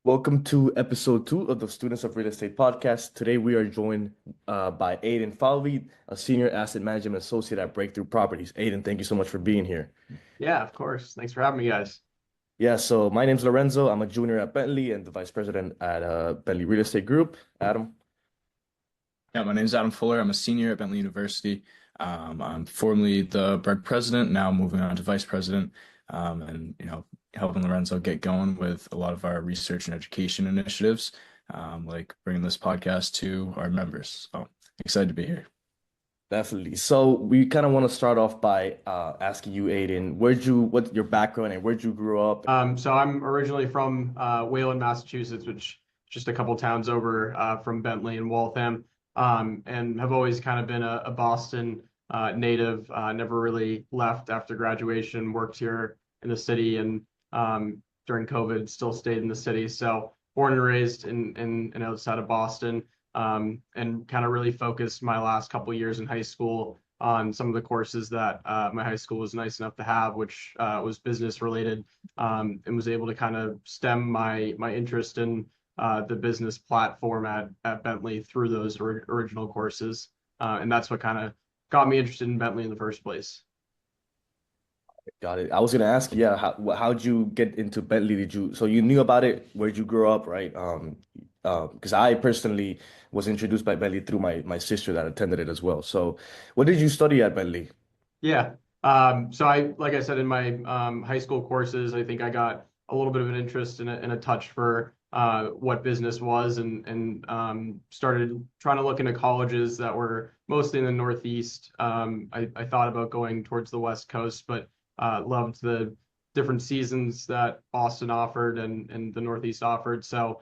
Welcome to episode 2 of the Students of Real Estate podcast. Today we are joined by Aidan Falvey, a senior asset management associate at Breakthrough Properties. Aidan, thank you so much for being here. Yeah, of course. Thanks for having me, guys. Yeah, so my name's Lorenzo. I'm a junior at Bentley and the vice president at Bentley Real Estate Group. Adam. Yeah, my name is Adam Fuller. I'm a senior at Bentley University. I'm formerly the BREG president, now moving on to vice president, and helping Lorenzo get going with a lot of our research and education initiatives, like bringing this podcast to our members. So excited to be here. Definitely. So we kind of want to start off by asking you, Aidan, what's your background and where'd you grow up? So I'm originally from Wayland, Massachusetts, which is just a couple towns over from Bentley and Waltham, and have always kind of been a Boston native. Never really left after graduation. Worked here in the city, and during COVID, still stayed in the city. So born and raised in outside of Boston, and kind of really focused my last couple years in high school on some of the courses that my high school was nice enough to have, which was business related, and was able to kind of stem my interest in the business platform at Bentley through those original courses. And that's what kind of got me interested in Bentley in the first place. Got it. I was gonna ask, yeah, how'd you get into Bentley? So you knew about it? Where'd you grow up, right? Because I personally was introduced by Bentley through my sister that attended it as well. So, what did you study at Bentley? Yeah. So like I said, in my high school courses, I think I got a little bit of an interest and a touch for what business was, and started trying to look into colleges that were mostly in the Northeast. I thought about going towards the West Coast, but loved the different seasons that Boston offered and the Northeast offered. So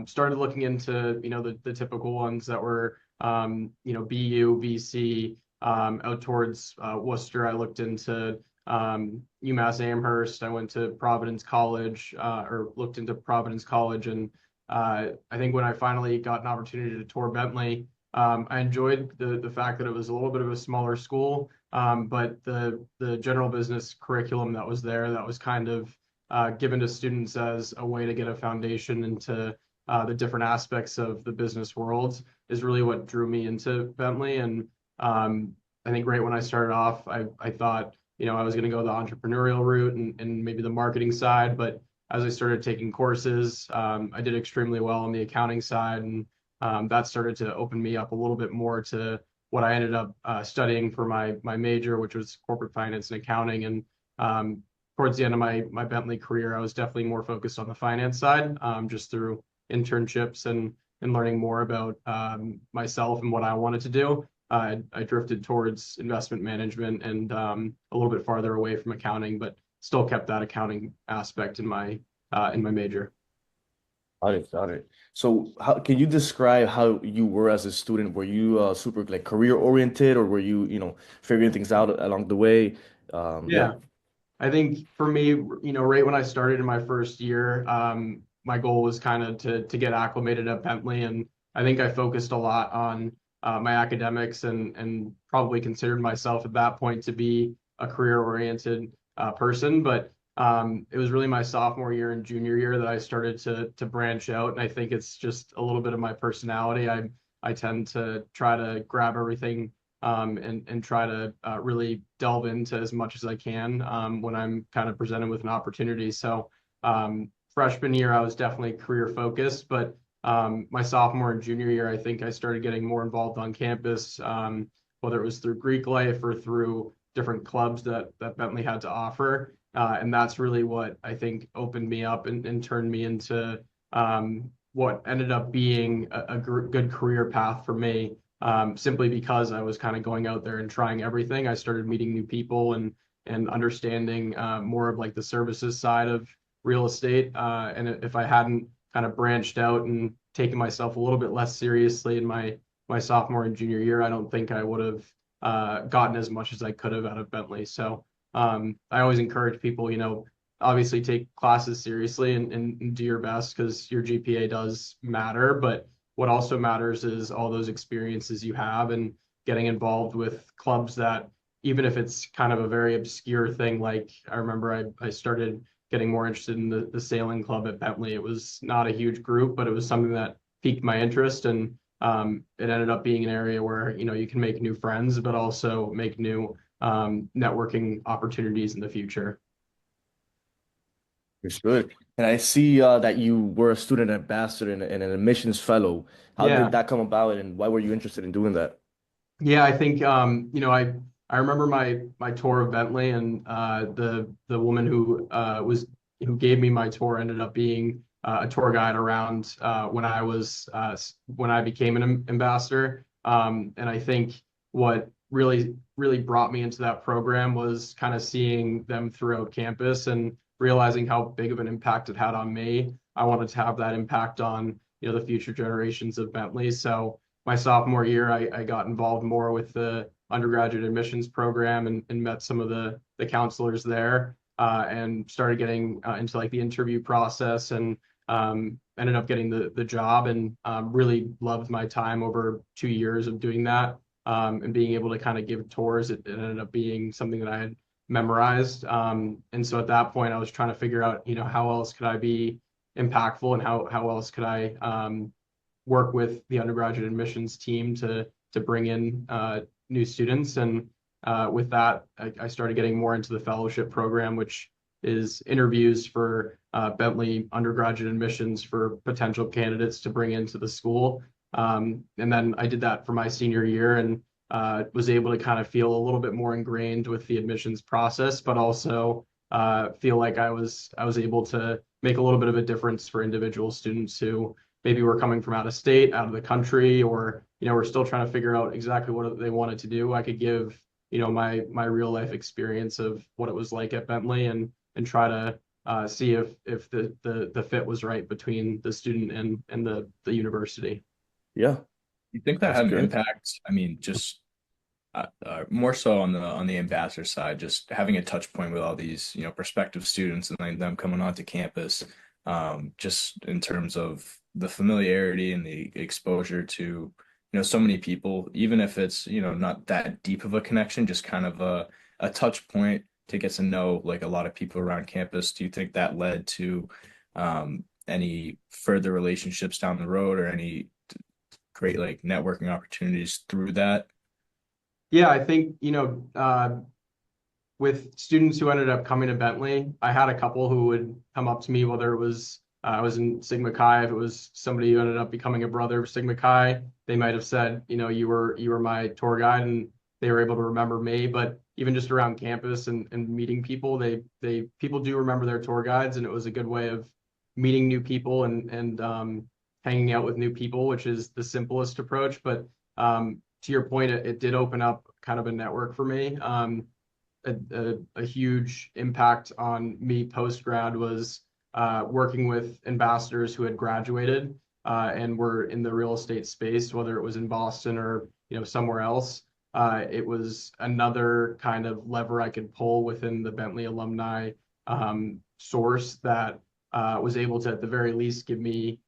started looking into, the typical ones that were, BU, BC, out towards Worcester. I looked into UMass Amherst. I went to Providence College, or looked into Providence College. And I think when I finally got an opportunity to tour Bentley, I enjoyed the fact that it was a little bit of a smaller school, but the general business curriculum that was there, that was kind of given to students as a way to get a foundation into the different aspects of the business world, is really what drew me into Bentley. And I think right when I started off, I thought, I was going to go the entrepreneurial route and maybe the marketing side. But as I started taking courses, I did extremely well on the accounting side. And that started to open me up a little bit more to what I ended up studying for my major, which was corporate finance and accounting. And towards the end of my Bentley career, I was definitely more focused on the finance side, just through internships and learning more about myself and what I wanted to do. I drifted towards investment management and a little bit farther away from accounting, but still kept that accounting aspect in my major. Got it, got it. So, how can you describe how you were as a student? Were you super like career oriented, or were you, figuring things out along the way? Yeah. Yeah. I think for me, right when I started in my first year, my goal was kind of to get acclimated at Bentley, and I think I focused a lot on my academics and probably considered myself at that point to be a career-oriented person. But it was really my sophomore year and junior year that I started to branch out, and I think it's just a little bit of my personality. I tend to try to grab everything and try to really delve into as much as I can when I'm kind of presented with an opportunity. So freshman year, I was definitely career focused, but my sophomore and junior year, I think I started getting more involved on campus, whether it was through Greek life or through different clubs that Bentley had to offer. And that's really what I think opened me up and turned me into what ended up being a good career path for me, simply because I was kind of going out there and trying everything. I started meeting new people and understanding more of like the services side of real estate. And if I hadn't kind of branched out and taken myself a little bit less seriously in my sophomore and junior year, I don't think I would have gotten as much as I could have out of Bentley. So I always encourage people, obviously take classes seriously and do your best, because your GPA does matter. But what also matters is all those experiences you have and getting involved with clubs that, even if it's kind of a very obscure thing, like I remember I started getting more interested in the sailing club at Bentley. It was not a huge group, but it was something that piqued my interest, and it ended up being an area where you can make new friends, but also make new networking opportunities in the future. Understood. And I see that you were a student ambassador and an admissions fellow. How did Yeah. that come about, and why were you interested in doing that? Yeah, I think I remember my tour of Bentley, and the woman who gave me my tour ended up being a tour guide around when I became an ambassador. And I think what really brought me into that program was kind of seeing them throughout campus and realizing how big of an impact it had on me. I wanted to have that impact on the future generations of Bentley. So my sophomore year, I got involved more with the undergraduate admissions program, and met some of the counselors there, and started getting into like the interview process, and ended up getting the job, and really loved my time over 2 years of doing that, and being able to kind of give tours. It ended up being something that I had memorized. And so at that point, I was trying to figure out, how else could I be impactful, and how else could I work with the undergraduate admissions team to bring in new students. And with that, I started getting more into the fellowship program, which is interviews for Bentley undergraduate admissions for potential candidates to bring into the school. And then I did that for my senior year, and was able to kind of feel a little bit more ingrained with the admissions process, but also feel like I was able to make a little bit of a difference for individual students who maybe were coming from out of state, out of the country, or we're still trying to figure out exactly what they wanted to do. I could give my real life experience of what it was like at Bentley, and try to see if the fit was right between the student and the university. Yeah, You think that that's had an good. impact? I mean, just more so on the ambassador side, just having a touch point with all these, prospective students and like them coming onto campus, just in terms of the familiarity and the exposure to, so many people, even if it's, not that deep of a connection, just kind of a touch point to get to know like a lot of people around campus. Do you think that led to any further relationships down the road or any great like networking opportunities through that? Yeah, I think, with students who ended up coming to Bentley, I had a couple who would come up to me, whether it was I was in Sigma Chi, if it was somebody who ended up becoming a brother of Sigma Chi, they might have said, you were my tour guide, and they were able to remember me. But even just around campus, and meeting people, people do remember their tour guides, and it was a good way of meeting new people, and hanging out with new people, which is the simplest approach. But to your point, it did open up kind of a network for me. A huge impact on me post grad was working with ambassadors who had graduated, and were in the real estate space, whether it was in Boston or somewhere else. It was another kind of lever I could pull within the Bentley alumni source that was able to, at the very least, give me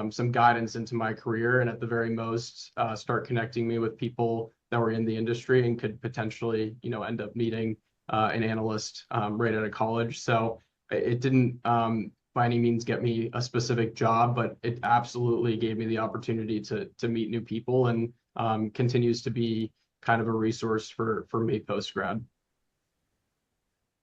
some guidance into my career, and at the very most, start connecting me with people that were in the industry and could potentially, end up meeting an analyst right out of college. So it didn't by any means get me a specific job, but it absolutely gave me the opportunity to meet new people, and continues to be kind of a resource for me post grad.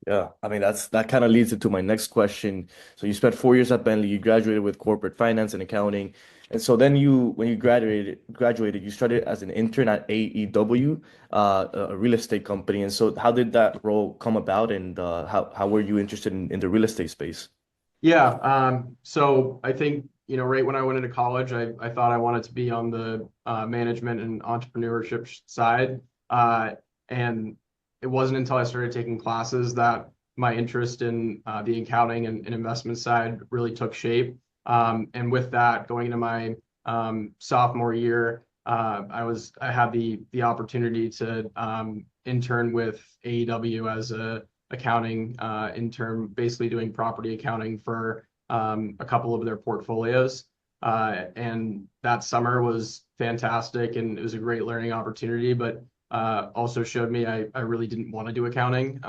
Yeah, I mean that kind of leads into my next question. So you spent 4 years at Bentley, you graduated with corporate finance and accounting, and so then when you graduated, you started as an intern at AEW, a real estate company. And so how did that role come about, and how were you interested in the real estate space? Yeah, so I think, right when I went into college, I thought I wanted to be on the management and entrepreneurship side. And it wasn't until I started taking classes that my interest in the accounting and investment side really took shape. And with that, going into my sophomore year, I had the opportunity to intern with AEW as a accounting intern, basically doing property accounting for a couple of their portfolios. And that summer was fantastic, and it was a great learning opportunity, but also showed me I really didn't want to do accounting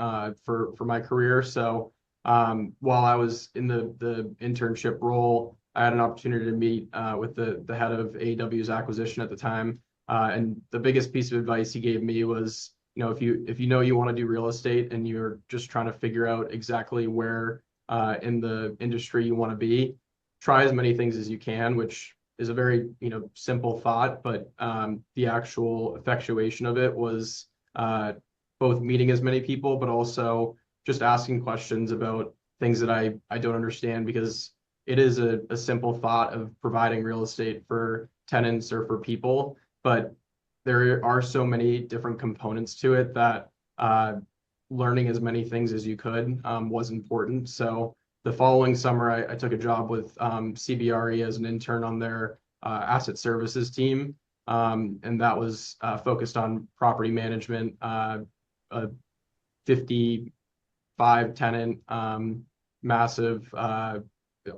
for my career. So While I was in the internship role, I had an opportunity to meet with the head of AEW's acquisition at the time. And the biggest piece of advice he gave me was, if you know you want to do real estate and you're just trying to figure out exactly where in the industry you want to be, try as many things as you can, which is a very, simple thought, but the actual effectuation of it was both meeting as many people, but also just asking questions about things that I don't understand, because it is a simple thought of providing real estate for tenants or for people, but there are so many different components to it that learning as many things as you could was important. So the following summer, I took a job with CBRE as an intern on their asset services team. And that was focused on property management, a 55 tenant, massive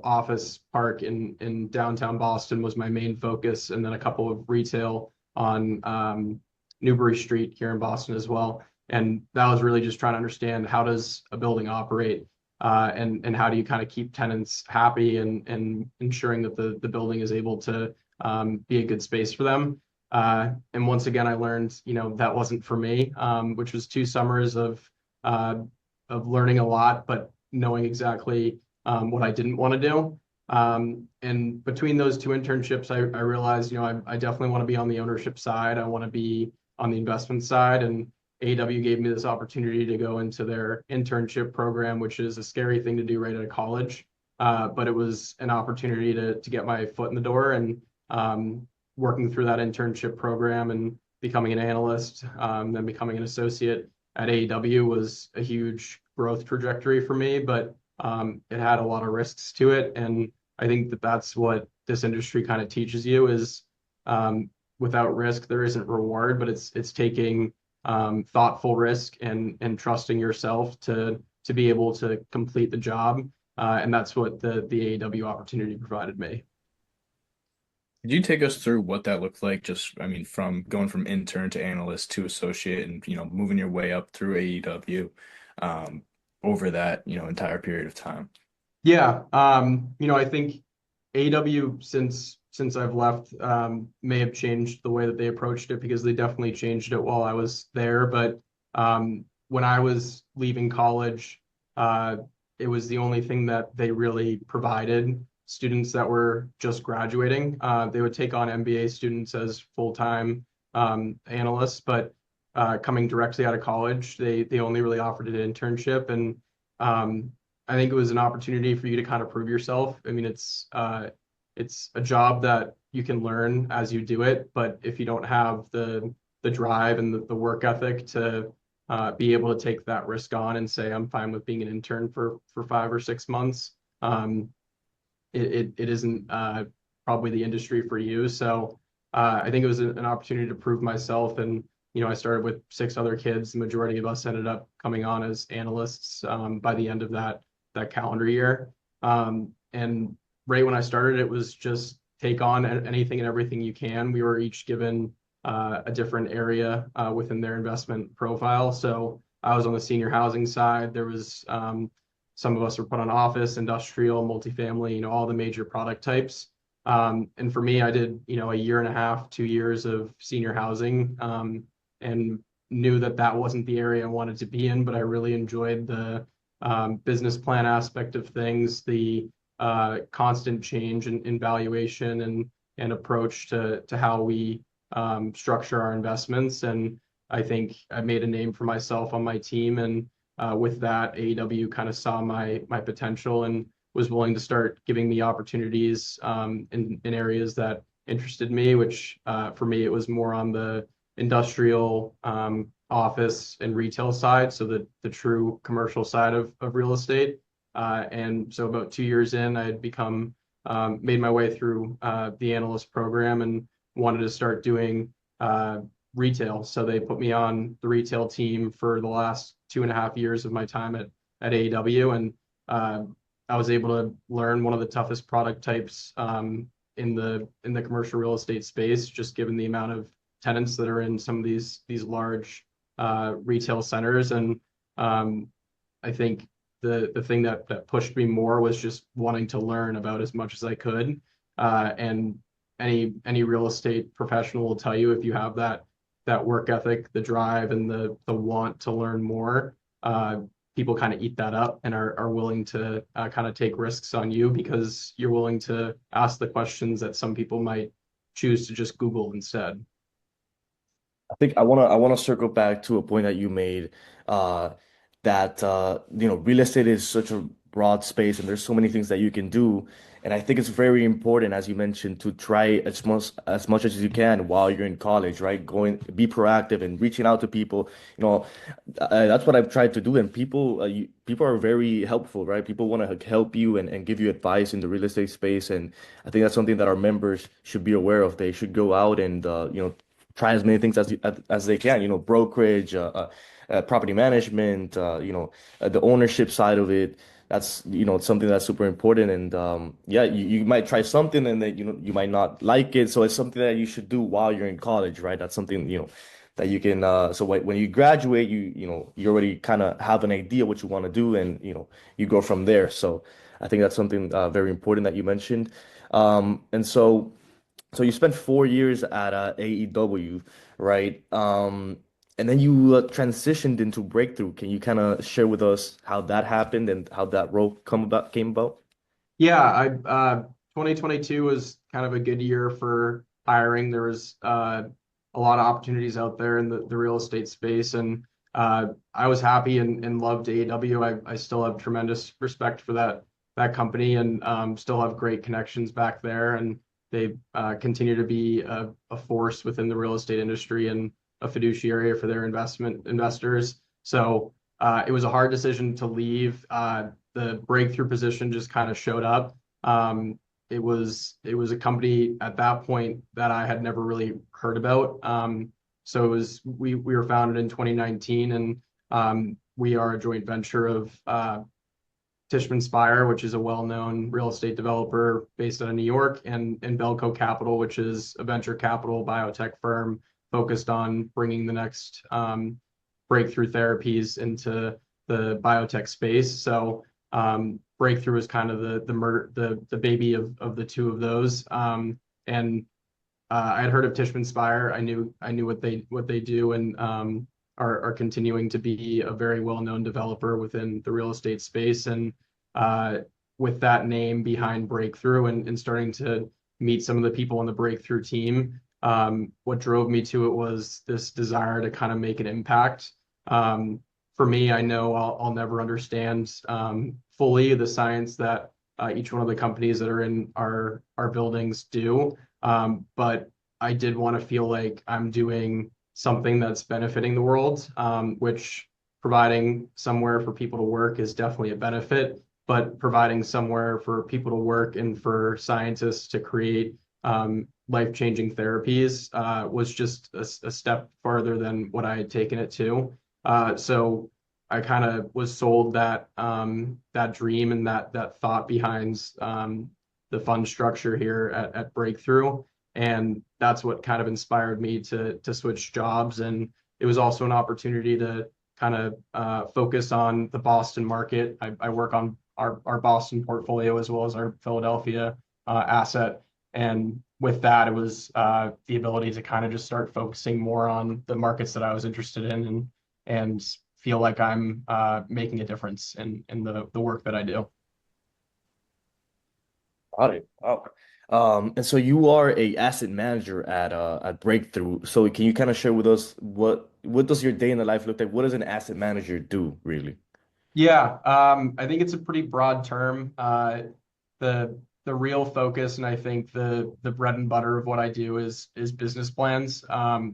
office park in downtown Boston was my main focus, and then a couple of retail on Newbury Street here in Boston as well. And that was really just trying to understand, how does a building operate, and how do you kind of keep tenants happy, and ensuring that the building is able to be a good space for them. And once again, I learned, that wasn't for me, which was 2 summers of learning a lot, but knowing exactly what I didn't want to do. And between those 2 internships, I realized, I definitely want to be on the ownership side. I want to be on the investment side. And AW gave me this opportunity to go into their internship program, which is a scary thing to do right out of college. But it was an opportunity to get my foot in the door, and working through that internship program and becoming an analyst, then becoming an associate at AEW was a huge growth trajectory for me, but it had a lot of risks to it. And I think that that's what this industry kind of teaches you is, without risk, there isn't reward, but it's taking thoughtful risk and trusting yourself to be able to complete the job. And that's what the AEW opportunity provided me. Could you take us through what that looked like? Just, I mean, from going from intern to analyst to associate and, moving your way up through AEW, um, over that, entire period of time. Yeah, I think AW, since I've left, may have changed the way that they approached it, because they definitely changed it while I was there. But when I was leaving college, it was the only thing that they really provided students that were just graduating. They would take on MBA students as full-time analysts, but coming directly out of college, they only really offered an internship. And I think it was an opportunity for you to kind of prove yourself. I mean, it's a job that you can learn as you do it, but if you don't have the drive and the work ethic to be able to take that risk on and say, I'm fine with being an intern for 5 or 6 months, it isn't probably the industry for you. So I think it was an opportunity to prove myself. And I started with 6 other kids. The majority of us ended up coming on as analysts by the end of that calendar year. And right when I started, it was just take on anything and everything you can. We were each given a different area within their investment profile. So I was on the senior housing side. There was some of us were put on office, industrial, multifamily, all the major product types. And for me, I did, a year and a half, 2 years of senior housing, and knew that wasn't the area I wanted to be in, but I really enjoyed the business plan aspect of things, the constant change in valuation and approach to how we structure our investments. And I think I made a name for myself on my team. And with that, AEW kind of saw my potential and was willing to start giving me opportunities in areas that interested me, which for me, it was more on the industrial, office and retail side, so the true commercial side of real estate. And so about 2 years in, I had become made my way through the analyst program and wanted to start doing retail. So they put me on the retail team for the last 2.5 years of my time at AEW. And I was able to learn one of the toughest product types in the commercial real estate space, just given the amount of tenants that are in some of these large retail centers. And I think the thing that pushed me more was just wanting to learn about as much as I could. And any real estate professional will tell you if you have that work ethic, the drive, and the want to learn more, people kind of eat that up and are willing to kind of take risks on you because you're willing to ask the questions that some people might choose to just Google instead. I think I wanna circle back to a point that you made, that real estate is such a broad space and there's so many things that you can do. And I think it's very important, as you mentioned, to try as much as you can while you're in college, right? Be proactive and reaching out to people. You know, that's what I've tried to do, and people are very helpful, right? People want to help you and give you advice in the real estate space, and I think that's something that our members should be aware of. They should go out and try as many things as they can. Brokerage, property management, the ownership side of it. That's something that's super important. And yeah, you might try something and then you might not like it. So it's something that you should do while you're in college, right? That's something that you can. So when you graduate, you already kind of have an idea what you want to do, and you go from there. So I think that's something very important that you mentioned. And so you spent 4 years at AEW, right? And then you transitioned into Breakthrough. Can you kind of share with us how that happened and how that role came about? Yeah, 2022 was kind of a good year for hiring. There was a lot of opportunities out there in the real estate space, and I was happy and loved AEW. I still have tremendous respect for that company, and still have great connections back there. And they continue to be a force within the real estate industry and a fiduciary for their investors. So it was a hard decision to leave. The breakthrough position just kind of showed up. It was a company at that point that I had never really heard about. So we were founded in 2019, and we are a joint venture of Tishman Speyer, which is a well-known real estate developer based out of New York, and Belco Capital, which is a venture capital biotech firm focused on bringing the next breakthrough therapies into the biotech space. So Breakthrough is kind of the baby of the two of those. And I had heard of Tishman Speyer. I knew what they do, and are continuing to be a very well-known developer within the real estate space. And with that name behind Breakthrough, and starting to meet some of the people on the Breakthrough team, what drove me to it was this desire to kind of make an impact. For me, I know I'll never understand fully the science that each one of the companies that are in our buildings do. But I did want to feel like I'm doing something that's benefiting the world, which providing somewhere for people to work is definitely a benefit, but providing somewhere for people to work and for scientists to create life-changing therapies was just a step farther than what I had taken it to. So I kind of was sold that dream and that thought behind the fund structure here at Breakthrough, and that's what kind of inspired me to switch jobs. And it was also an opportunity to kind of focus on the Boston market. I work on our Boston portfolio as well as our Philadelphia asset, and with that, it was the ability to kind of just start focusing more on the markets that I was interested in, and feel like I'm making a difference in the work that I do. Got it. Wow. And so you are a asset manager at Breakthrough. So can you kind of share with us what does your day in the life look like? What does an asset manager do, really? Yeah, I think it's a pretty broad term. The real focus, and I think the bread and butter of what I do is business plans.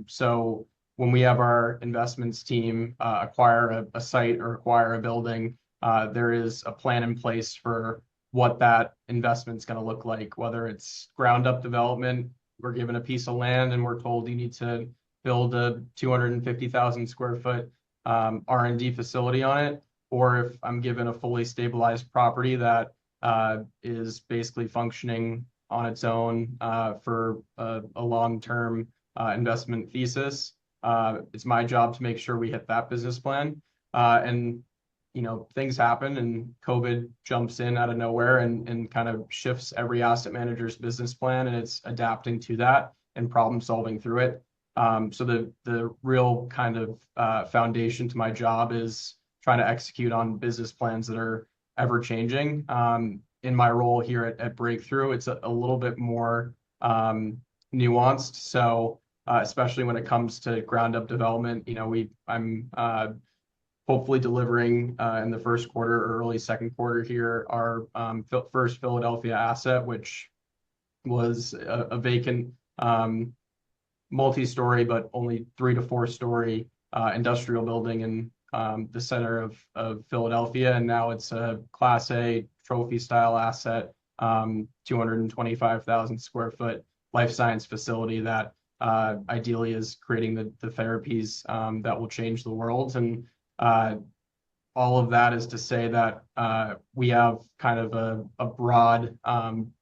So when we have our investments team acquire a site or acquire a building, there is a plan in place for what that investment's going to look like, whether it's ground up development. We're given a piece of land and we're told you need to build a 250,000 square foot R&D facility on it, or if I'm given a fully stabilized property that is basically functioning on its own for a long-term investment thesis. It's my job to make sure we hit that business plan. And things happen and COVID jumps in out of nowhere and kind of shifts every asset manager's business plan, and it's adapting to that and problem solving through it. So the real kind of foundation to my job is trying to execute on business plans that are ever changing. In my role here at Breakthrough, it's a little bit more nuanced. So especially when it comes to ground up development, I'm hopefully delivering in the first quarter or early second quarter here our first Philadelphia asset, which was a vacant multi-story, but only 3 to 4 story industrial building in the center of Philadelphia. And now it's a Class A trophy style asset, 225,000 square foot life science facility that ideally is creating the therapies that will change the world. And all of that is to say that we have kind of a broad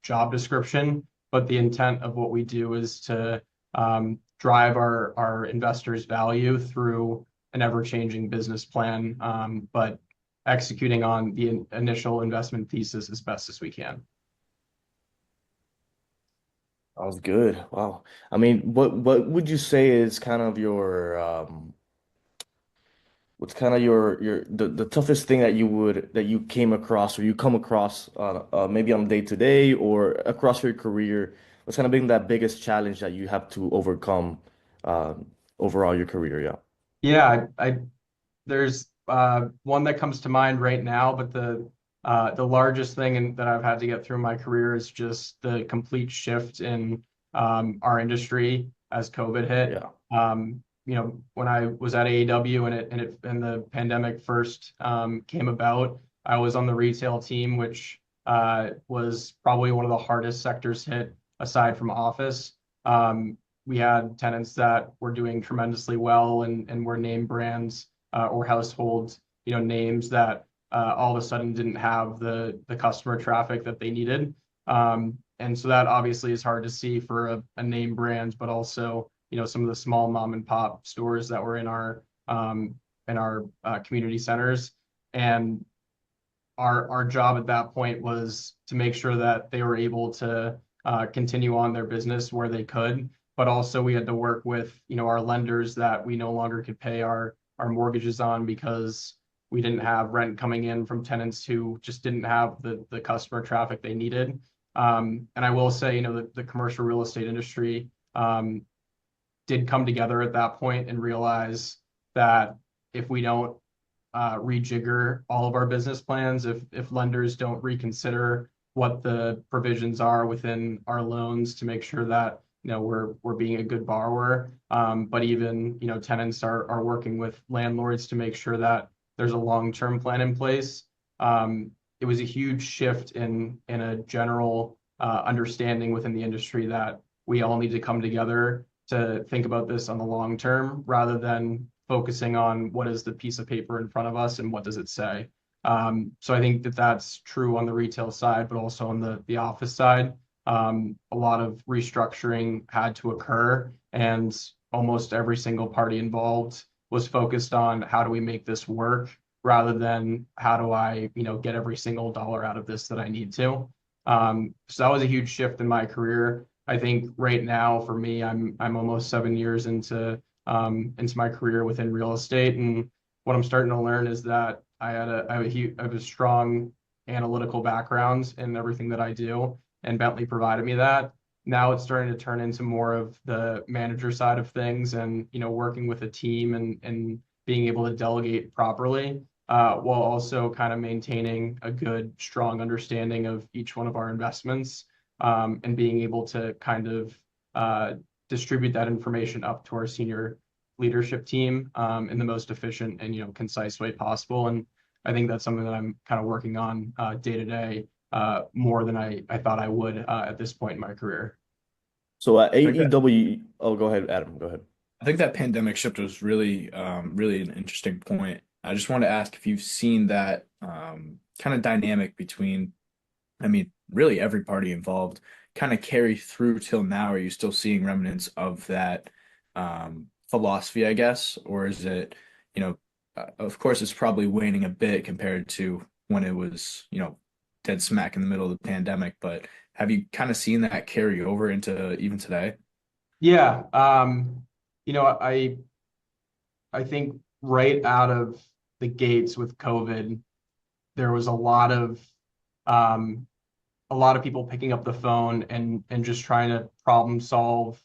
job description, but the intent of what we do is to drive our investors' value through an ever-changing business plan, but executing on the initial investment thesis as best as we can. That was good. Wow. I mean, what would you say is kind of your what's kind of the toughest thing that you came across or you come across maybe on day to day or across your career? What's kind of been that biggest challenge that you have to overcome uh, overall your career? Yeah. Yeah, there's one that comes to mind right now, but the largest that I've had to get through my career is just the complete shift in our industry as COVID hit. Yeah. When I was at AEW and the pandemic first came about, I was on the retail team, which was probably one of the hardest sectors hit aside from office. We had tenants that were doing tremendously well and were name brands or household, names that all of a sudden didn't have the customer traffic that they needed. And so that obviously is hard to see for a name brand, but also, some of the small mom and pop stores that were in our community centers. And our job at that point was to make sure that they were able to continue on their business where they could, but also we had to work with our lenders that we no longer could pay our mortgages on because we didn't have rent coming in from tenants who just didn't have the customer traffic they needed. And I will say, the commercial real estate industry did come together at that point and realize that if we don't rejigger all of our business plans, if lenders don't reconsider what the provisions are within our loans to make sure that we're being a good borrower, but even tenants are working with landlords to make sure that there's a long-term plan in place. It was a huge shift in a general understanding within the industry that we all need to come together to think about this on the long term rather than focusing on what is the piece of paper in front of us and what does it say. So I think that that's true on the retail side, but also on the office side. A lot of restructuring had to occur, and almost every single party involved was focused on how do we make this work rather than how do I, get every single dollar out of this that I need to. So that was a huge shift in my career. I think right now for me, I'm almost 7 years into my career within real estate, and what I'm starting to learn is that I have a strong analytical background in everything that I do, and Bentley provided me that. Now it's starting to turn into more of the manager side of things, and working with a team and being able to delegate properly, while also kind of maintaining a good, strong understanding of each one of our investments, and being able to kind of distribute that information up to our senior leadership team in the most efficient and concise way possible. And I think that's something that I'm kind of working on day to day more than I thought I would at this point in my career. So at I think that AEW, oh, go ahead, Adam. Go ahead. I think that pandemic shift was really, really an interesting point. I just wanted to ask if you've seen that kind of dynamic between, I mean, really every party involved kind of carry through till now. Are you still seeing remnants of that philosophy, I guess, or is it, you know, of course, it's probably waning a bit compared to when it was, dead smack in the middle of the pandemic. But have you kind of seen that carry over into even today? Yeah. You know, I think right out of the gates with COVID, there was um, a lot of people picking up the phone and just trying to problem solve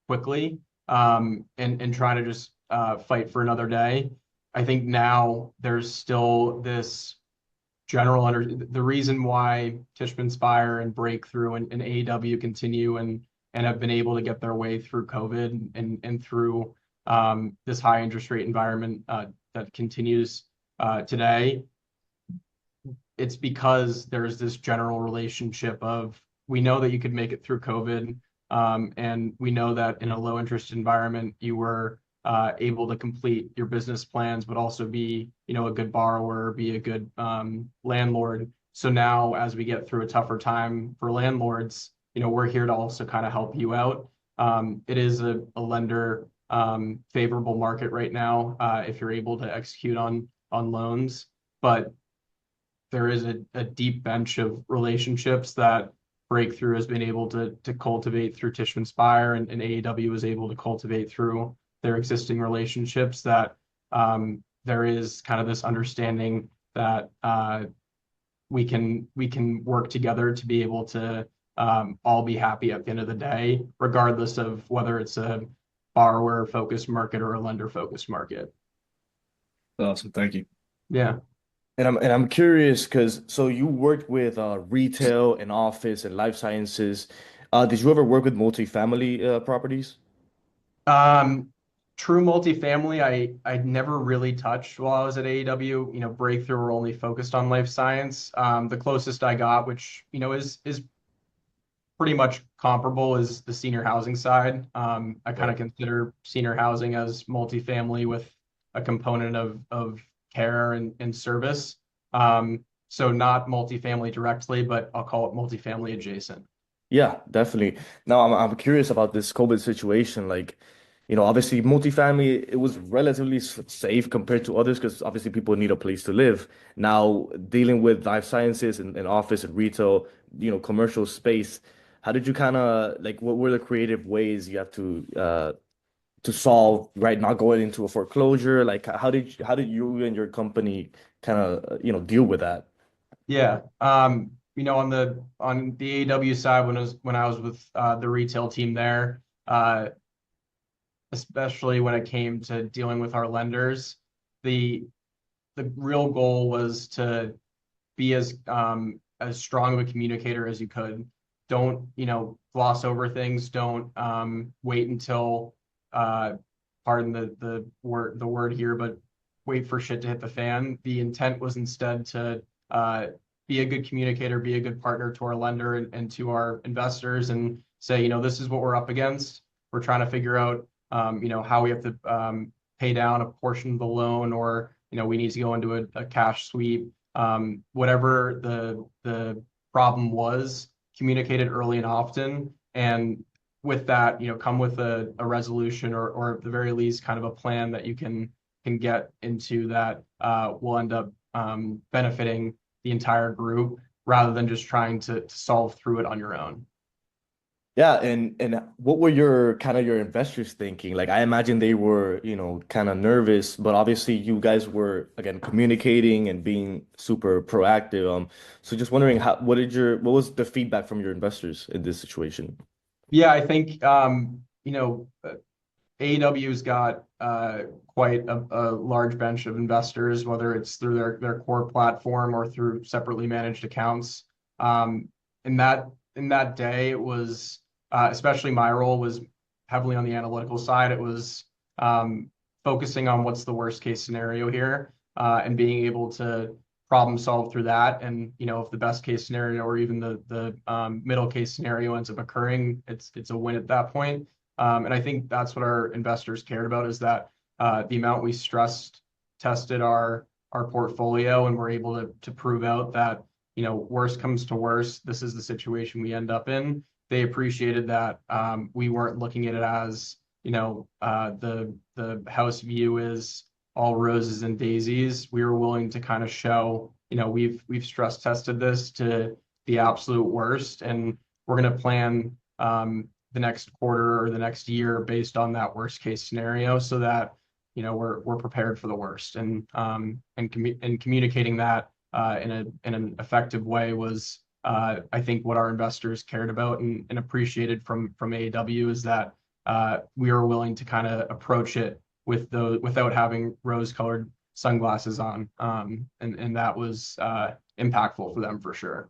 quickly, and trying to just fight for another day. I think now there's still this the reason why Tishman Spire and Breakthrough and AEW continue and have been able to get their way through COVID and through this high interest rate environment that continues today. It's because there's this general relationship of, we know that you could make it through COVID, and we know that in a low interest environment you were able to complete your business plans, but also be, a good borrower, be a good landlord. So now, as we get through a tougher time for landlords, we're here to also kind of help you out. It is a lender favorable market right now, if you're able to execute on loans, but there is a deep bench of relationships that Breakthrough has been able to cultivate through Tishman Spire, and AEW is able to cultivate through their existing relationships, that there is kind of this understanding that we can work together to be able to all be happy at the end of the day, regardless of whether it's a borrower focused market or a lender focused market. Awesome, thank you. Yeah. And I'm curious because so you worked with retail and office and life sciences. Did you ever work with multifamily properties? Um, True multifamily, I never really touched while I was at AEW. Breakthrough were only focused on life science. The closest I got, which is pretty much comparable, is the senior housing side. I kind Right. of consider senior housing as multifamily with a component of care and service. So not multifamily directly, but I'll call it multifamily adjacent. Yeah, definitely. Now I'm curious about this COVID situation. Like, obviously multifamily, it was relatively safe compared to others because obviously people need a place to live. Now dealing with life sciences and office and retail, commercial space, how did you kind of like what were the creative ways you have to solve, right? Not going into a foreclosure. Like how did you and your company kind of deal with that? Yeah. On the AEW side, when I was with the retail team there, especially when it came to dealing with our lenders, the the real goal was to be as strong of a communicator as you could. Don't, gloss over things. Don't wait until pardon the word here, but wait for shit to hit the fan. The intent was instead to be a good communicator, be a good partner to our lender and to our investors, and say, this is what we're up against. We're trying to figure out, how we have to pay down a portion of the loan, or we need to go into a cash sweep. Whatever the problem was, communicated early and often, and with that, come with a resolution, or at the very least, kind of a plan that you can get into that will end up benefiting the entire group, rather than just trying to solve through it on your own. Yeah, and what were your investors thinking? Like I imagine they were, kind of nervous, but obviously you guys were again communicating and being super proactive. So just wondering what was the feedback from your investors in this situation? Yeah, I think AEW's got quite a large bench of investors, whether it's through their core platform or through separately managed accounts. Um, in that day, it was especially my role was heavily on the analytical side. It was focusing on what's the worst case scenario here, and being able to problem solve through that. And if the best case scenario, or even the middle case scenario, ends up occurring, it's a win at that point. And I think that's what our investors cared about, is that the amount we stressed tested our portfolio, and we're able to prove out that, worst comes to worst, this is the situation we end up in. They appreciated that we weren't looking at it as, the house view is all roses and daisies. We were willing to kind of show, we've stress tested this to the absolute worst, and we're going to plan the next quarter or the next year based on that worst case scenario, so that we're prepared for the worst. And communicating that in an effective way was, I think, what our investors cared about and appreciated from AEW, is that we were willing to kind of approach it without having rose-colored sunglasses on, and that was impactful for them for sure.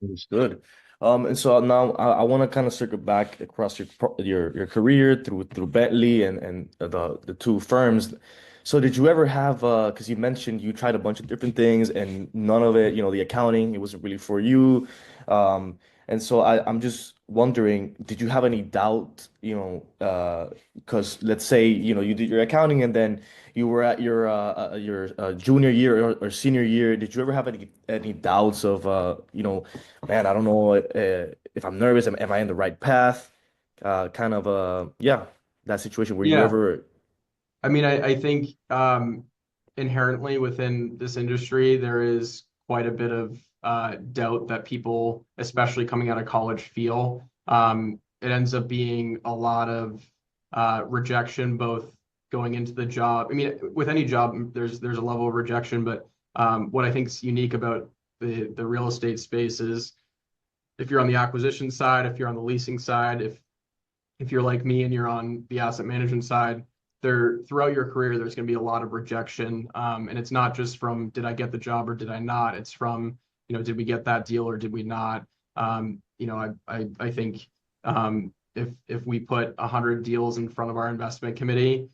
Understood. And so now I want to kind of circle back across your career through Bentley and the two firms. So did you ever have because you mentioned you tried a bunch of different things and none of it, the accounting, it wasn't really for you. And so I'm just wondering, did you have any doubt, because let's say, you did your accounting and then you were at your junior year or senior year. Did you ever have any doubts of man, I don't know if I'm nervous. Am I in the right path? Kind of, yeah, that situation. Were you Yeah. ever? I mean, I think inherently within this industry, there is quite a bit of doubt that people, especially coming out of college, feel. It ends up being a lot of rejection, both going into the job. I mean, with any job, there's a level of rejection, but what I think is unique about the real estate space is, if you're on the acquisition side, if you're on the leasing side, if you're like me and you're on the asset management side, throughout your career, there's going to be a lot of rejection. And it's not just from, did I get the job or did I not? It's from, did we get that deal or did we not? I think if we put 100 deals in front of our investment committee,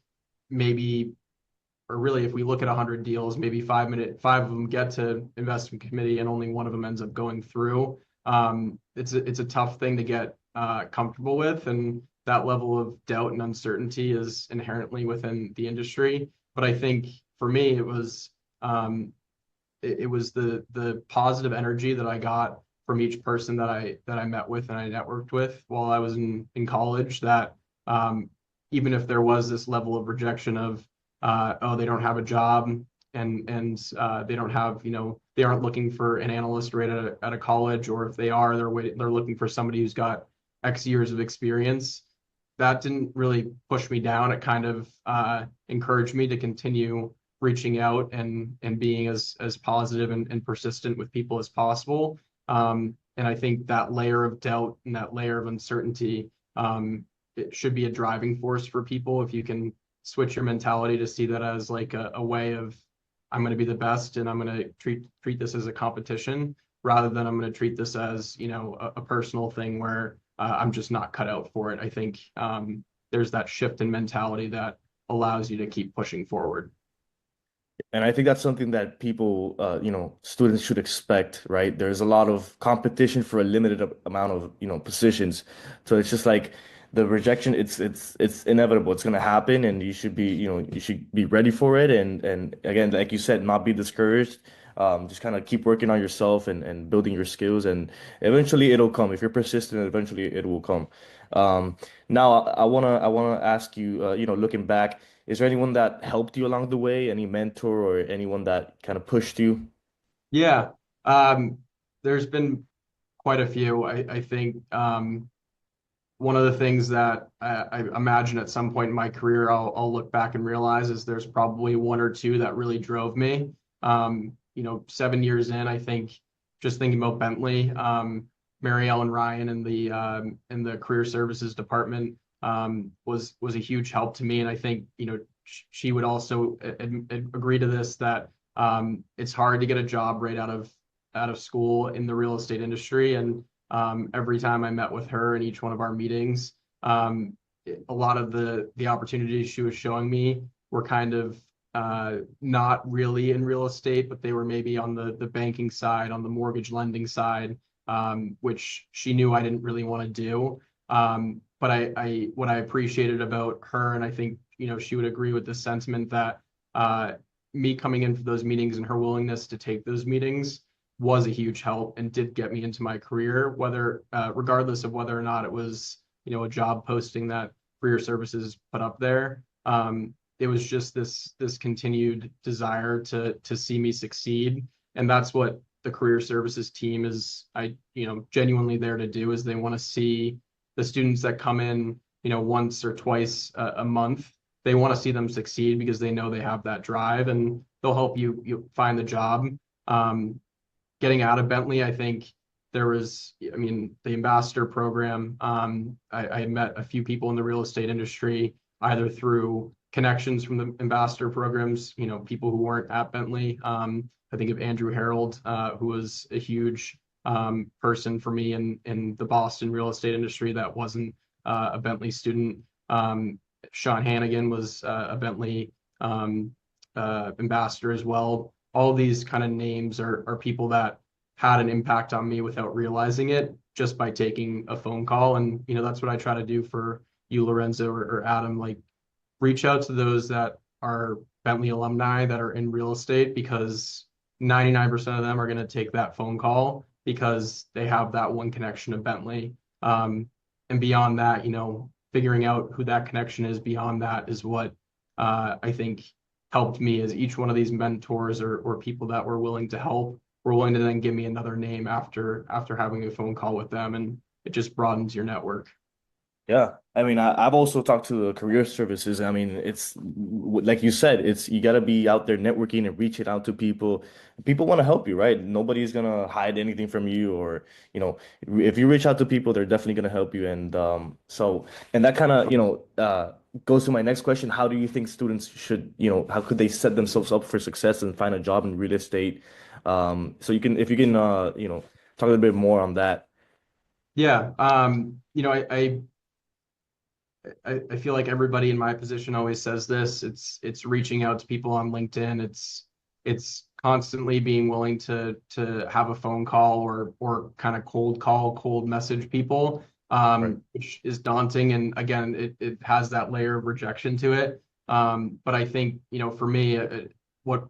maybe, or really if we look at 100 deals, maybe five of them get to investment committee and only one of them ends up going through. It's a tough thing to get comfortable with, and that level of doubt and uncertainty is inherently within the industry. But I think for me, it was the positive energy that I got from each person that I met with and I networked with while I was in college, that even if there was this level of rejection of oh, they don't have a job, and they don't have, they aren't looking for an analyst right at a college, or if they are, they're looking for somebody who's got X years of experience. That didn't really push me down. It kind of encouraged me to continue reaching out and being as positive and persistent with people as possible. And I think that layer of doubt and that layer of uncertainty, it should be a driving force for people. If you can switch your mentality to see that as like a way of, I'm going to be the best and I'm going to treat this as a competition, rather than I'm going to treat this as, a personal thing where I'm just not cut out for it. I think there's that shift in mentality that allows you to keep pushing forward. And I think that's something that people, students should expect, right? There's a lot of competition for a limited amount of, positions. So it's just like the rejection, it's inevitable. It's going to happen, and you should be ready for it. And again, like you said, not be discouraged. Just kind of keep working on yourself and building your skills, and eventually it'll come. If you're persistent, eventually it will come. Now I wanna ask you, looking back, is there anyone that helped you along the way? Any mentor or anyone that kind of pushed you? Yeah. There's been quite a few. I think one of the things that I imagine at some point in my career I'll look back and realize is there's probably one or two that really drove me. 7 years in, I think, just thinking about Bentley, Mary Ellen Ryan in the career services department was a huge help to me, and I think she would also agree to this, that it's hard to get a job right out of school in the real estate industry. And every time I met with her in each one of our meetings, a lot of the opportunities she was showing me were kind of not really in real estate, but they were maybe on the banking side, on the mortgage lending side, which she knew I didn't really want to do. But what I appreciated about her, and I think she would agree with the sentiment, that me coming in for those meetings and her willingness to take those meetings was a huge help and did get me into my career, whether regardless of whether or not it was a job posting that career services put up there. it was just this continued desire to see me succeed. And that's what the career services team is, genuinely there to do, is they want to see the students that come in, once or twice a month. They want to see them succeed because they know they have that drive, and they'll help you find the job. Um, Getting out of Bentley, I think there was, the ambassador program. I had met a few people in the real estate industry, either through connections from the ambassador programs, people who weren't at Bentley. I think of Andrew Harold, who was a huge person for me in the Boston real estate industry that wasn't a Bentley student. Sean Hannigan was a Bentley ambassador as well. All these kind of names are people that had an impact on me without realizing it, just by taking a phone call. And that's what I try to do for you, Lorenzo, or Adam. Like, reach out to those that are Bentley alumni that are in real estate, because 99% of them are going to take that phone call because they have that one connection to Bentley. And beyond that, figuring out who that connection is beyond that is what I think helped me, as each one of these mentors or people that were willing to help were willing to then give me another name after having a phone call with them, and it just broadens your network. Yeah, I mean, I've also talked to the career services. I mean, it's like you said, it's you got to be out there networking and reaching out to people. People want to help you, right? Nobody's gonna hide anything from you, or if you reach out to people, they're definitely gonna help you. And that kind of goes to my next question. How do you think students should, how could they set themselves up for success and find a job in real estate? So if you can, talk a little bit more on that. Yeah. I feel like everybody in my position always says this. It's reaching out to people on LinkedIn. It's constantly being willing to have a phone call or kind of cold message people, Right. which is daunting. And again, it has that layer of rejection to it. But I think, for me, what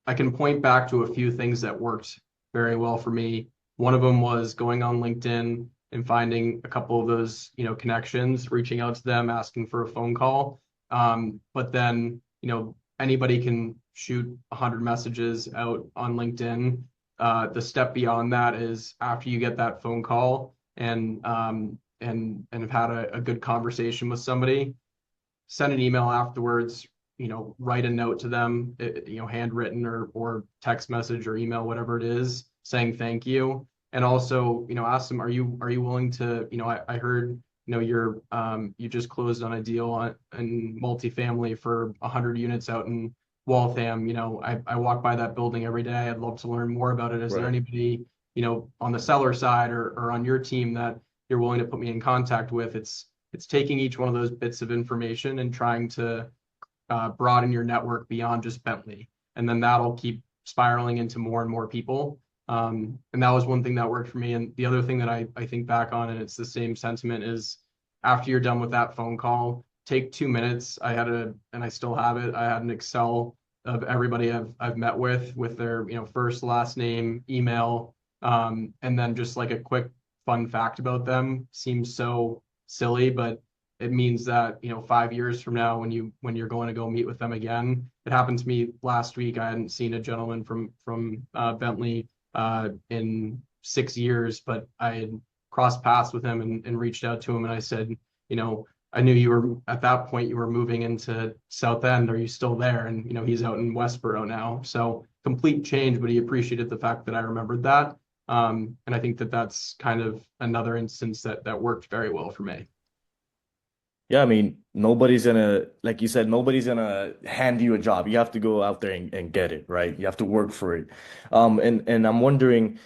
I can point back to a few things that worked very well for me. One of them was going on LinkedIn and finding a couple of those, connections, reaching out to them, asking for a phone call. But then, anybody can shoot 100 messages out on LinkedIn. The step beyond that is, after you get that phone call and have had a good conversation with somebody, send an email afterwards, write a note to them, handwritten or text message or email, whatever it is, saying thank you. And also, ask them, are you willing to, I heard, you just closed on a deal in multifamily for 100 units out in Waltham. I walk by that building every day. I'd love to learn more about it. Is there Right. anybody, on the seller side or on your team that you're willing to put me in contact with? It's taking each one of those bits of information and trying to broaden your network beyond just Bentley. And then that'll keep spiraling into more and more people. And that was one thing that worked for me. And the other thing that I think back on, and it's the same sentiment, is after you're done with that phone call, take 2 minutes. And I still have it. I had an Excel of everybody I've met with their, first, last name, email, and then just like a quick fun fact about them. Seems so silly, but it means that 5 years from now, when you're going to go meet with them again. It happened to me last week. I hadn't seen a gentleman from Bentley in 6 years, but I had crossed paths with him and reached out to him, and I said, I knew you were, at that point, you were moving into South End. Are you still there? And he's out in Westboro now. So complete change, but he appreciated the fact that I remembered that. And I think that's kind of another instance that worked very well for me. Yeah, I mean, nobody's gonna, like you said, nobody's gonna hand you a job. You have to go out there and get it, right? You have to work for it. And I'm wondering,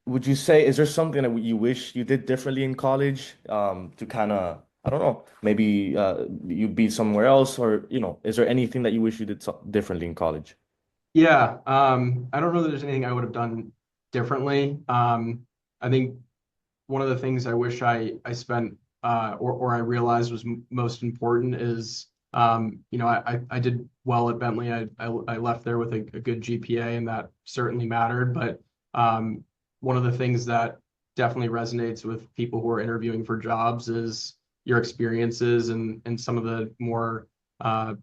would you say, is there something that you wish you did differently in college, to kind of, I don't know, maybe you be somewhere else, or is there anything that you wish you did differently in college? Yeah, I don't know that there's anything I would have done differently. I think one of the things I wish I spent or I realized was most important is, I did well at Bentley. I left there with a good GPA, and that certainly mattered. But one of the things that definitely resonates with people who are interviewing for jobs is your experiences and some of the more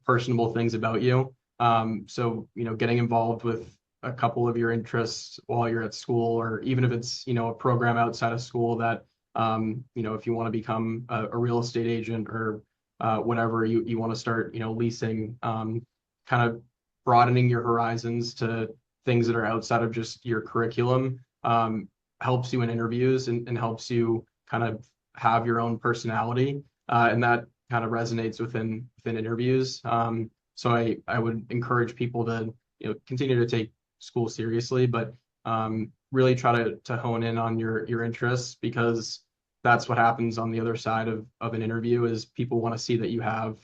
personable things about you. So, getting involved with a couple of your interests while you're at school, or even if it's, a program outside of school that, if you want to become a real estate agent or whatever, you want to start, leasing, kind of broadening your horizons to things that are outside of just your curriculum, helps you in interviews and helps you kind of have your own personality. And that kind of resonates within interviews. So I would encourage people to, continue to take school seriously, but really try to hone in on your interests, because that's what happens on the other side of an interview is people want to see that you have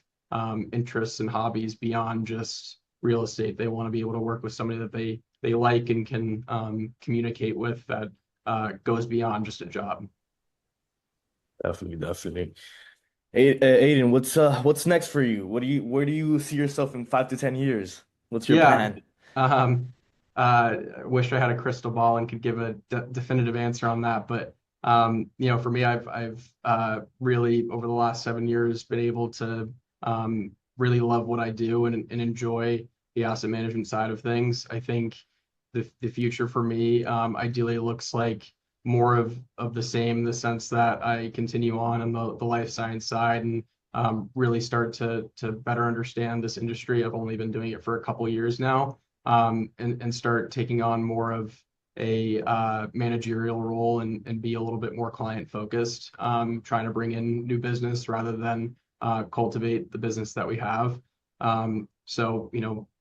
interests and hobbies beyond just real estate. They want to be able to work with somebody that they like and can communicate with, that goes beyond just a job. Definitely, definitely. Aiden, what's next for you? Where do you see yourself in 5 to 10 years? What's your Yeah. plan? Um, I wish I had a crystal ball and could give a definitive answer on that. But for me, I've really over the last 7 years been able to really love what I do and enjoy the asset management side of things. I think the future for me ideally looks like more of the same, in the sense that I continue on the life science side and really start to better understand this industry. I've only been doing it for a couple years now, and start taking on more of a managerial role and be a little bit more client focused, trying to bring in new business rather than cultivate the business that we have. So,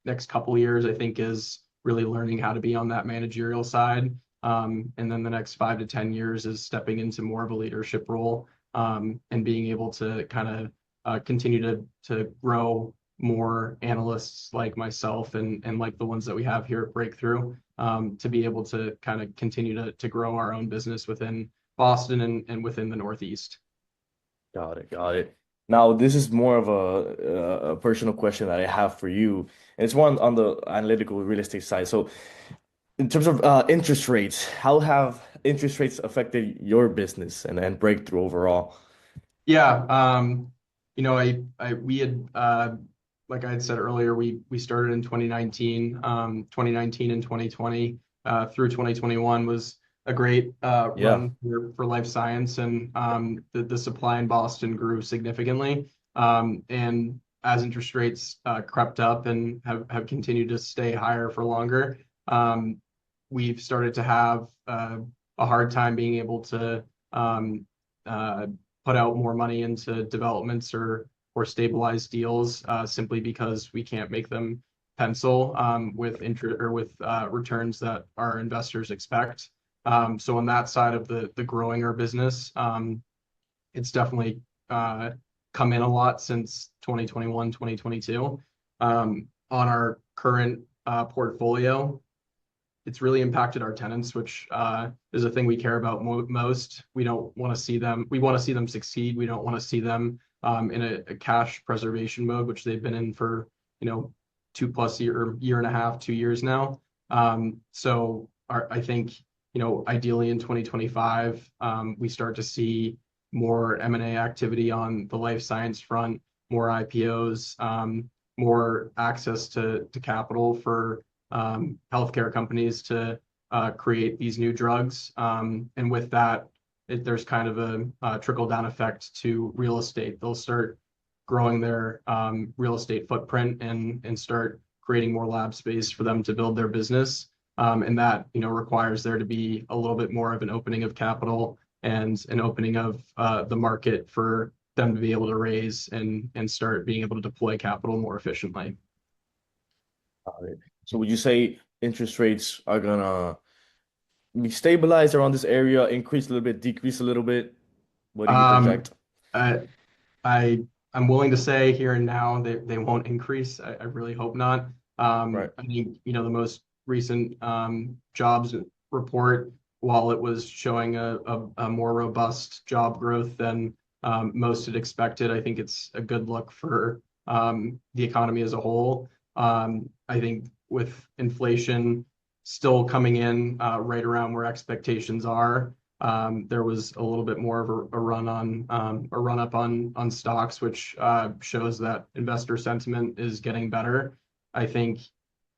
next couple years, I think, is really learning how to be on that managerial side. And then the next 5 to 10 years is stepping into more of a leadership role, and being able to kind of continue to grow more analysts like myself and like the ones that we have here at Breakthrough, to be able to kind of continue to grow our own business within Boston and within the Northeast. Got it, got it. Now, this is more of a personal question that I have for you, and it's more on the analytical real estate side. So, in terms of interest rates, how have interest rates affected your business and Breakthrough overall? Yeah, we had like I had said earlier, we started in 2019. 2019 and 2020 through 2021 was a great Yeah, run for life science, and the supply in Boston grew significantly. And as interest rates crept up and have continued to stay higher for longer, we've started to have a hard time being able to um, uh, put out more money into developments or stabilized deals, simply because we can't make them pencil with interest or with returns that our investors expect. So on that side of the growing our business, it's definitely come in a lot since 2021, 2022. On our current portfolio, it's really impacted our tenants, which is a thing we care about most. We don't want to see them. We want to see them succeed. We don't want to see them in a cash preservation mode, which they've been in for 2+ year and a half, 2 years now. So I think ideally in 2025 we start to see more M&A activity on the life science front, more IPOs, more access to capital for healthcare companies to create these new drugs. And with that, there's kind of a trickle down effect to real estate. They'll start growing their real estate footprint and start creating more lab space for them to build their business. And that requires there to be a little bit more of an opening of capital and an opening of the market for them to be able to raise and start being able to deploy capital more efficiently. got it. So, would you say interest rates are gonna be stabilized around this area, increase a little bit, decrease a little bit? What do you Um, project? I, I I'm willing to say here and now they won't increase. I really hope not. Right. I think the most recent jobs report, while it was showing a more robust job growth than most had expected, I think it's a good look for the economy as a whole. I think with inflation still coming in right around where expectations are, there was a little bit more of a run on a run up on stocks, which shows that investor sentiment is getting better. I think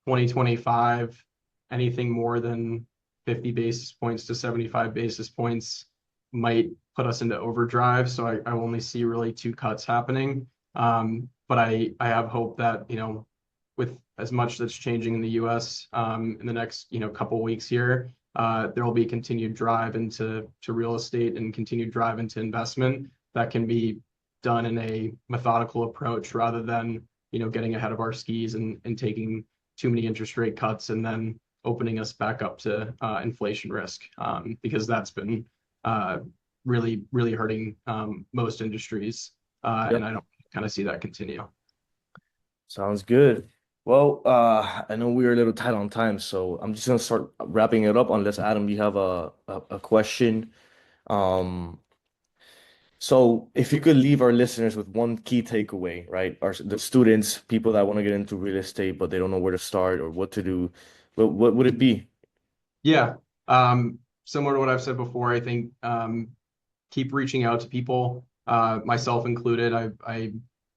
2025, anything more than 50 basis points to 75 basis points might put us into overdrive. So I only see really two cuts happening. But I have hope that, with as much that's changing in the US in the next, couple weeks here, there will be continued drive into real estate and continued drive into investment that can be done in a methodical approach rather than, getting ahead of our skis and taking too many interest rate cuts and then opening us back up to inflation risk, because that's been really, really hurting most industries. And Yep. I don't kind of see that continue. Sounds good. Well, I know we are a little tight on time, so I'm just gonna start wrapping it up unless Adam, you have a question. Um, so if you could leave our listeners with one key takeaway, right? The students, people that want to get into real estate, but they don't know where to start or what to do, what would it be? Yeah. Similar to what I've said before, I think keep reaching out to people, myself included.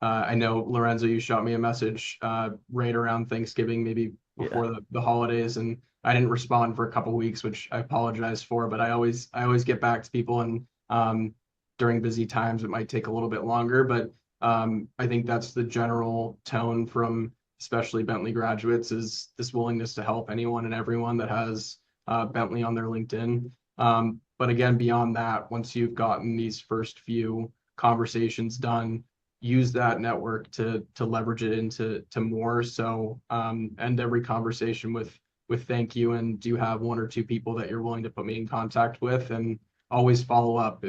I know Lorenzo, you shot me a message right around Thanksgiving, maybe Yeah. before the holidays, and I didn't respond for a couple weeks, which I apologize for. But I always get back to people, and during busy times it might take a little bit longer. But I think that's the general tone from especially Bentley graduates, is this willingness to help anyone and everyone that has Bentley on their LinkedIn. But again, beyond that, once you've gotten these first few conversations done, use that network to leverage it into more. So end every conversation with thank you, and do you have one or two people that you're willing to put me in contact with, and always follow up.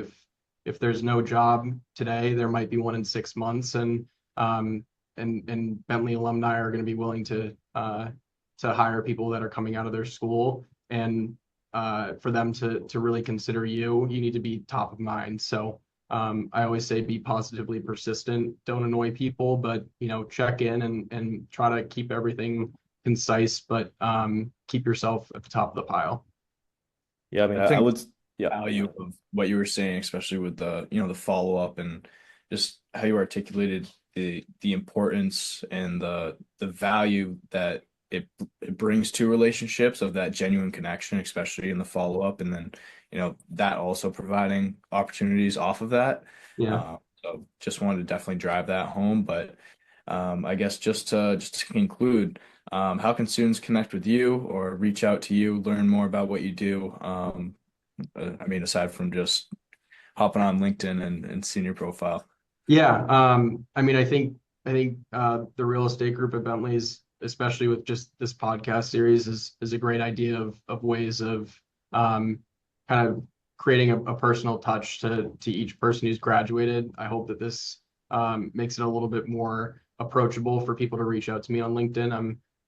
If there's no job today, there might be one in 6 months, and Bentley alumni are going to be willing to hire people that are coming out of their school, and for them to really consider you, you need to be top of mind. So I always say be positively persistent. Don't annoy people, but check in and try to keep everything concise, but keep yourself at the top of the pile. Yeah, I mean, I I think would, yeah. value of what you were saying, especially with the follow up and just how you articulated the importance and the value that it brings to relationships, of that genuine connection, especially in the follow up, and then that also providing opportunities off of that. Yeah. So just wanted to definitely drive that home. But I guess just to conclude, how can students connect with you or reach out to you, learn more about what you do? I mean, aside from just hopping on LinkedIn and seeing your profile. Yeah, I mean, I think the real estate group at Bentley's, especially with just this podcast series, is a great idea of ways of kind of creating a personal touch to each person who's graduated. I hope that this makes it a little bit more approachable for people to reach out to me on LinkedIn.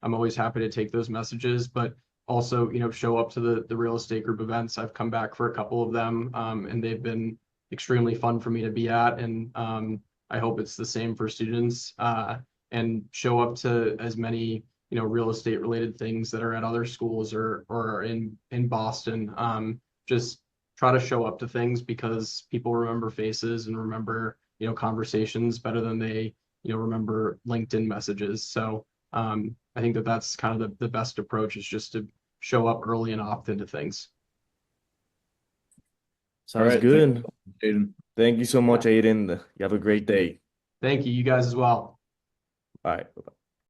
I'm always happy to take those messages, but also show up to the real estate group events. I've come back for a couple of them, and they've been extremely fun for me to be at, and I hope it's the same for students. And show up to as many real estate related things that are at other schools or in Boston. Just try to show up to things, because people remember faces and remember conversations better than they remember LinkedIn messages. So I think that's kind of the best approach, is just to show up early and often to things. All Sounds right, thank good. you, Aiden. Thank you so Yeah. much, Aiden. You have a great day. Thank you. You guys as well. All right. Bye-bye.